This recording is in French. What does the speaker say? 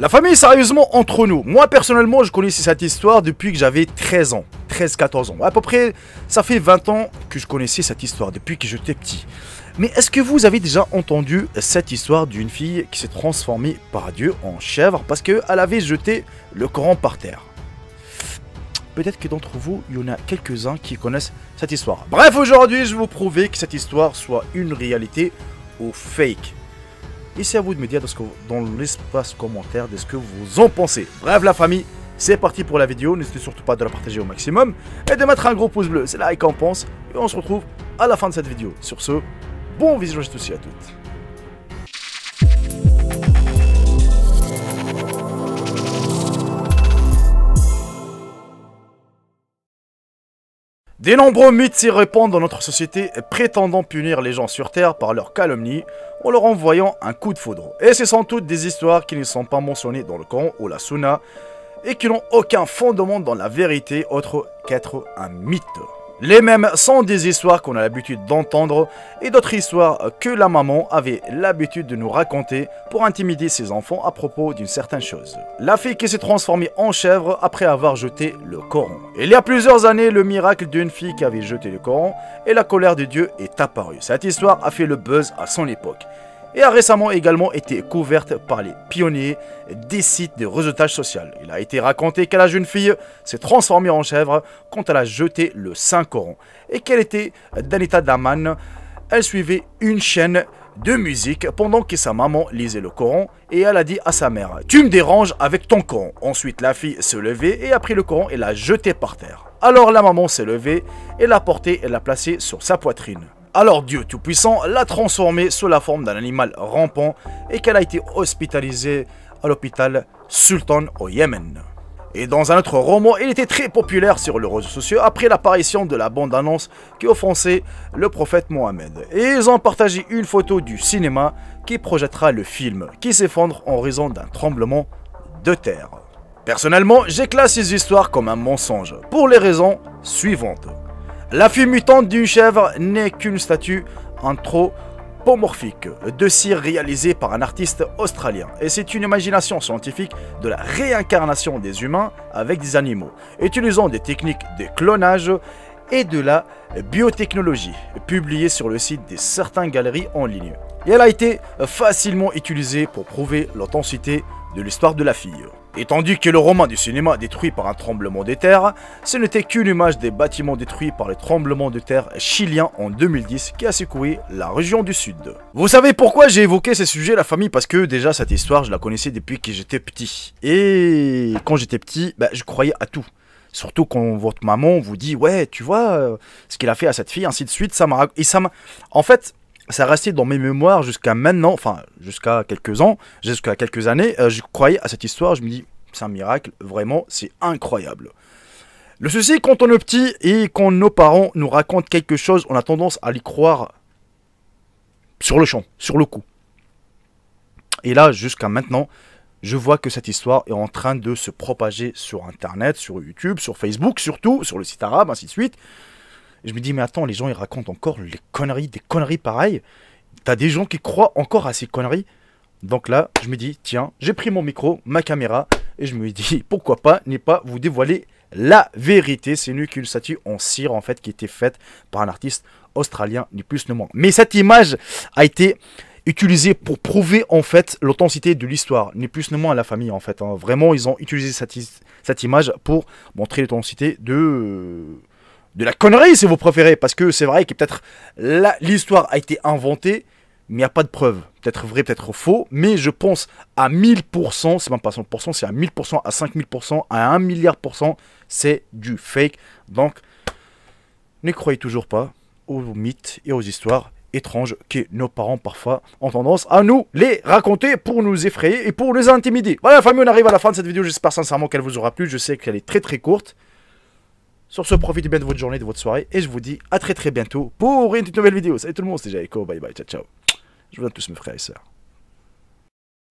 La famille, sérieusement, entre nous. Moi, personnellement, je connaissais cette histoire depuis que j'avais 13 ans. 13-14 ans. À peu près, ça fait 20 ans que je connaissais cette histoire, depuis que j'étais petit. Mais est-ce que vous avez déjà entendu cette histoire d'une fille qui s'est transformée par Dieu en chèvre parce qu'elle avait jeté le Coran par terre? Peut-être que d'entre vous, il y en a quelques-uns qui connaissent cette histoire. Bref, aujourd'hui, je vais vous prouver que cette histoire soit une réalité ou fake. Et c'est à vous de me dire dans l'espace commentaire de ce que vous en pensez. Bref, la famille, c'est parti pour la vidéo. N'hésitez surtout pas de la partager au maximum et de mettre un gros pouce bleu. C'est la récompense. Et on se retrouve à la fin de cette vidéo. Sur ce, bon visionnage aussi à toutes. Des nombreux mythes s'y répandent dans notre société, prétendant punir les gens sur Terre par leur calomnie en leur envoyant un coup de foudre. Et ce sont toutes des histoires qui ne sont pas mentionnées dans le Coran ou la Sunna et qui n'ont aucun fondement dans la vérité autre qu'être un mythe. Les mêmes sont des histoires qu'on a l'habitude d'entendre et d'autres histoires que la maman avait l'habitude de nous raconter pour intimider ses enfants à propos d'une certaine chose. La fille qui s'est transformée en chèvre après avoir jeté le Coran. Il y a plusieurs années, le miracle d'une fille qui avait jeté le Coran et la colère de Dieu est apparue. Cette histoire a fait le buzz à son époque et a récemment également été couverte par les pionniers des sites de réseautage social. Il a été raconté que la jeune fille s'est transformée en chèvre quand elle a jeté le Saint-Coran et qu'elle était d'un état d'amane. Elle suivait une chaîne de musique pendant que sa maman lisait le Coran et elle a dit à sa mère « Tu me déranges avec ton Coran ». Ensuite, la fille s'est levée et a pris le Coran et l'a jeté par terre. Alors la maman s'est levée et l'a porté et l'a placé sur sa poitrine. Alors Dieu Tout-Puissant l'a transformée sous la forme d'un animal rampant et qu'elle a été hospitalisée à l'hôpital Sultan au Yémen. Et dans un autre roman, il était très populaire sur les réseaux sociaux après l'apparition de la bande-annonce qui offensait le prophète Mohammed. Et ils ont partagé une photo du cinéma qui projettera le film, qui s'effondre en raison d'un tremblement de terre. Personnellement, j'ai classé ces histoires comme un mensonge, pour les raisons suivantes. La fille mutante d'une chèvre n'est qu'une statue anthropomorphique de cire réalisée par un artiste australien. Et c'est une imagination scientifique de la réincarnation des humains avec des animaux, utilisant des techniques de clonage et de la biotechnologie, publiée sur le site de certaines galeries en ligne. Et elle a été facilement utilisée pour prouver l'authenticité de l'histoire de la fille. Et tandis que le roman du cinéma détruit par un tremblement de terre, ce n'était qu'une image des bâtiments détruits par le tremblement de terre chilien en 2010 qui a secoué la région du sud. Vous savez pourquoi j'ai évoqué ce sujet, la famille? Parce que déjà cette histoire je la connaissais depuis que j'étais petit. Et quand j'étais petit, je croyais à tout. Surtout quand votre maman vous dit ouais tu vois ce qu'il a fait à cette fille, ainsi de suite, en fait, ça restait dans mes mémoires jusqu'à maintenant, enfin jusqu'à quelques années, je croyais à cette histoire, je me dis c'est un miracle, vraiment c'est incroyable. Le souci quand on est petit et quand nos parents nous racontent quelque chose, on a tendance à y croire sur le champ, sur le coup. Et là jusqu'à maintenant, je vois que cette histoire est en train de se propager sur internet, sur YouTube, sur Facebook surtout, sur le site arabe, ainsi de suite. Et je me dis, mais attends, les gens ils racontent encore des conneries pareilles. T'as des gens qui croient encore à ces conneries. Donc là, je me dis, tiens, j'ai pris mon micro, ma caméra, et je me dis, pourquoi pas ne pas vous dévoiler la vérité. C'est qu'une statue en cire, en fait, qui était faite par un artiste australien, ni plus ni moins. Mais cette image a été utilisée pour prouver, en fait, l'authenticité de l'histoire, ni plus ni moins à la famille, en fait. Hein. Vraiment, ils ont utilisé cette image pour montrer l'authenticité de la connerie si vous préférez, parce que c'est vrai que peut-être l'histoire a été inventée, mais il n'y a pas de preuve. Peut-être vrai, peut-être faux, mais je pense à 1000%, c'est même pas 100%, c'est à 1000%, à 5000%, à 1 milliard%, c'est du fake. Donc, ne croyez toujours pas aux mythes et aux histoires étranges que nos parents parfois ont tendance à nous les raconter pour nous effrayer et pour nous intimider. Voilà, famille, on arrive à la fin de cette vidéo, j'espère sincèrement qu'elle vous aura plu, je sais qu'elle est très très courte. Sur ce, profitez bien de votre journée, de votre soirée, et je vous dis à très très bientôt pour une toute nouvelle vidéo. Salut tout le monde, c'était Jaiko, bye bye, ciao ciao. Je vous aime tous mes frères et sœurs.